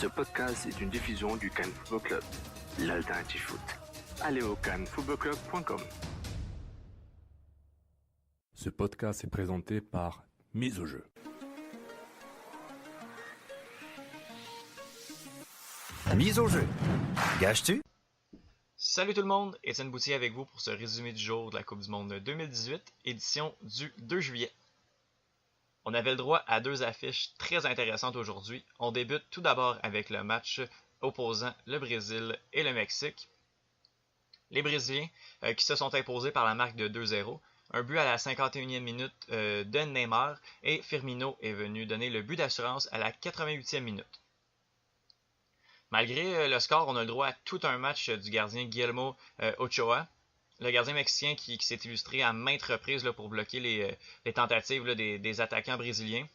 Ce podcast est une diffusion du Cannes Football Club, l'alternative foot. Allez au cannesfootballclub.com. Ce podcast est présenté par Mise au jeu. Mise au jeu. Gages-tu? Salut tout le monde, Étienne Boutier avec vous pour ce résumé du jour de la Coupe du Monde 2018, édition du 2 juillet. On avait le droit à deux affiches très intéressantes aujourd'hui. On débute tout d'abord avec le match opposant le Brésil et le Mexique. Les Brésiliens qui se sont imposés par la marque de 2-0. Un but à la 51e minute de Neymar et Firmino est venu donner le but d'assurance à la 88e minute. Malgré le score, on a le droit à tout un match du gardien Guillermo Ochoa, le gardien mexicain qui s'est illustré à maintes reprises là, pour bloquer les tentatives là, des attaquants brésiliens.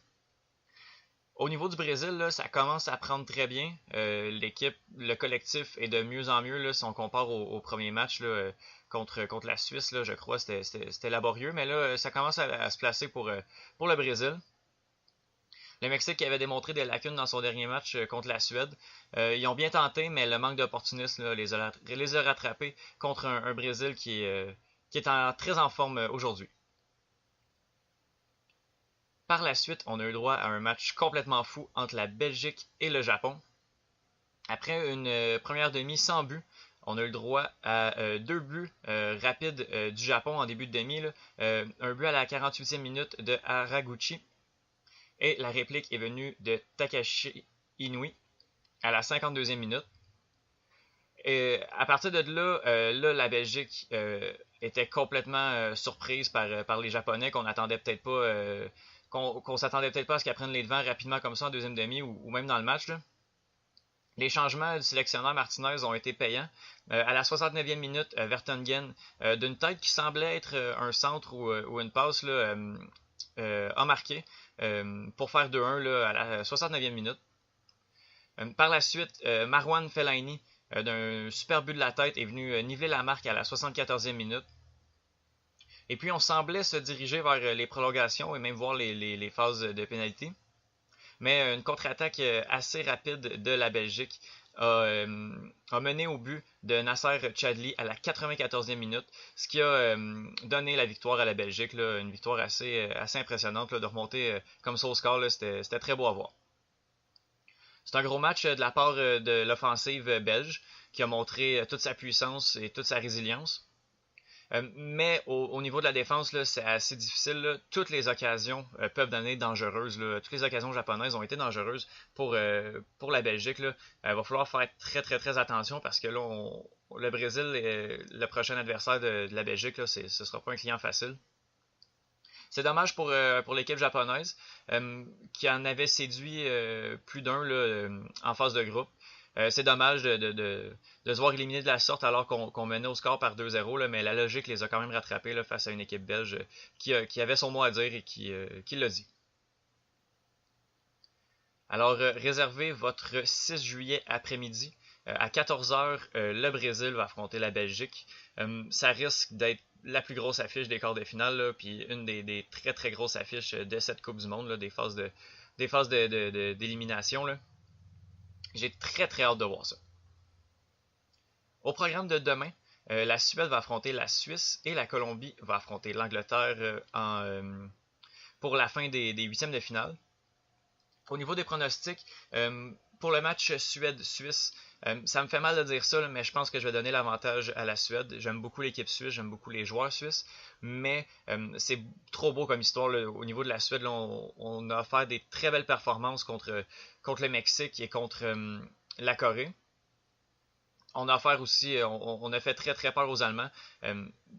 Au niveau du Brésil, là, ça commence à prendre très bien. L'équipe, le collectif est de mieux en mieux là, si on compare au premier match là, contre la Suisse. Là, je crois que c'était laborieux, mais là, ça commence à se placer pour le Brésil. Le Mexique avait démontré des lacunes dans son dernier match contre la Suède. Ils ont bien tenté, mais le manque d'opportunisme là, les a rattrapés contre un Brésil qui est très en forme aujourd'hui. Par la suite, on a eu droit à un match complètement fou entre la Belgique et le Japon. Après une première demi sans but, on a eu le droit à deux buts rapides du Japon en début de demi. Là. Un but à la 48e minute de Haraguchi. Et la réplique est venue de Takashi Inui à la 52e minute. Et à partir de là, la Belgique était complètement surprise par les Japonais qu'on n'attendait peut-être pas, qu'on s'attendait peut-être pas à ce qu'elle prenne les devants rapidement comme ça en deuxième demi ou même dans le match. Là. Les changements du sélectionneur Martinez ont été payants. À la 69e minute, Vertonghen, d'une tête qui semblait être un centre ou une passe, là, a marqué pour faire 2-1 là, à la 69e minute. Par la suite, Marouane Fellaini, d'un super but de la tête, est venu niveler la marque à la 74e minute. Et puis on semblait se diriger vers les prolongations et même voir les phases de pénalité. Mais une contre-attaque assez rapide de la Belgique a mené au but de Nasser Chadli à la 94e minute, ce qui a donné la victoire à la Belgique, là, une victoire assez impressionnante là, de remonter comme ça au score, là, c'était très beau à voir. C'est un gros match de la part de l'offensive belge qui a montré toute sa puissance et toute sa résilience. Mais au niveau de la défense, là, c'est assez difficile. Là. Toutes les occasions peuvent donner dangereuses. Là. Toutes les occasions japonaises ont été dangereuses pour la Belgique. Là. Va falloir faire très très très attention parce que là, le Brésil, le prochain adversaire de la Belgique, là, ce sera pas un client facile. C'est dommage pour l'équipe japonaise qui en avait séduit plus d'un là, en phase de groupe. C'est dommage de se voir éliminer de la sorte alors qu'on menait au score par 2-0, là, mais la logique les a quand même rattrapés là, face à une équipe belge qui avait son mot à dire et qui l'a dit. Alors, réservez votre 6 juillet après-midi. À 14h, le Brésil va affronter la Belgique. Ça risque d'être la plus grosse affiche des quarts de finale, là, puis une des très très grosses affiches de cette Coupe du Monde, là, des phases d'élimination. Là. J'ai très très hâte de voir ça. Au programme de demain, la Suède va affronter la Suisse et la Colombie va affronter l'Angleterre pour la fin des huitièmes de finale. Au niveau des pronostics, pour le match Suède-Suisse, ça me fait mal de dire ça, là, mais je pense que je vais donner l'avantage à la Suède. J'aime beaucoup l'équipe suisse, j'aime beaucoup les joueurs suisses, mais c'est trop beau comme histoire. Là. Au niveau de la Suède, là, on a offert des très belles performances contre le Mexique et contre la Corée. On a offert aussi, on a fait très très peur aux Allemands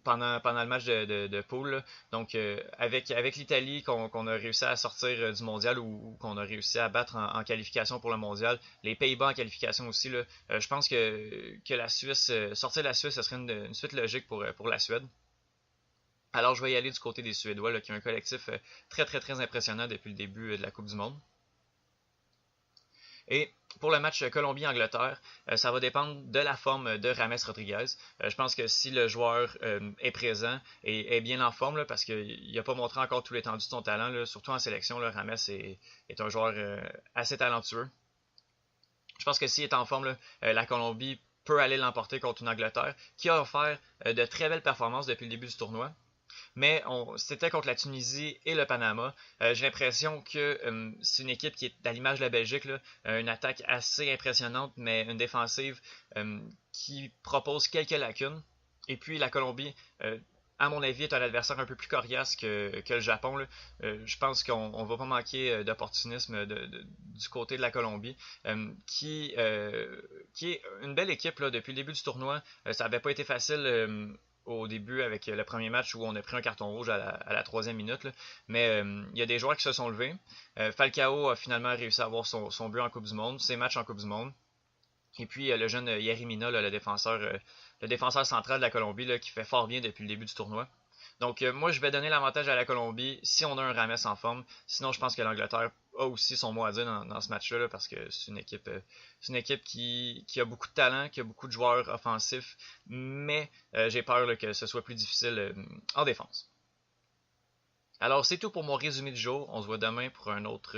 pendant le match de poule. Là. Donc avec l'Italie qu'on a réussi à sortir du mondial ou qu'on a réussi à battre en qualification pour le mondial, les Pays-Bas en qualification aussi, là, je pense que la Suisse, sortir de la Suisse, ce serait une suite logique pour la Suède. Alors je vais y aller du côté des Suédois là, qui ont un collectif très très très impressionnant depuis le début de la Coupe du Monde. Et pour le match Colombie-Angleterre, ça va dépendre de la forme de James Rodriguez. Je pense que si le joueur est présent et est bien en forme, là, parce qu'il n'a pas montré encore tout l'étendue de son talent, là, surtout en sélection, là, James est un joueur assez talentueux. Je pense que s'il est en forme, là, la Colombie peut aller l'emporter contre une Angleterre qui a offert de très belles performances depuis le début du tournoi. Mais c'était contre la Tunisie et le Panama. J'ai l'impression que c'est une équipe qui est à l'image de la Belgique, là, une attaque assez impressionnante, mais une défensive qui propose quelques lacunes. Et puis la Colombie, à mon avis, est un adversaire un peu plus coriace que le Japon. Là. Je pense qu'on ne va pas manquer d'opportunisme du côté de la Colombie, qui est une belle équipe là, depuis le début du tournoi. Ça n'avait pas été facile au début avec le premier match où on a pris un carton rouge à la 3e minute. Là. Mais il y a des joueurs qui se sont levés. Falcao a finalement réussi à avoir son but en Coupe du Monde, ses matchs en Coupe du Monde. Et puis le jeune Yerry Mina, là, le défenseur central de la Colombie, là, qui fait fort bien depuis le début du tournoi. Donc moi je vais donner l'avantage à la Colombie si on a un Rames en forme. Sinon je pense que l'Angleterre a aussi son mot à dire dans ce match-là là, parce que c'est une équipe qui a beaucoup de talent, qui a beaucoup de joueurs offensifs, mais j'ai peur là, que ce soit plus difficile en défense. Alors c'est tout pour mon résumé du jour. On se voit demain pour un autre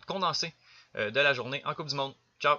condensé de la journée en Coupe du Monde. Ciao!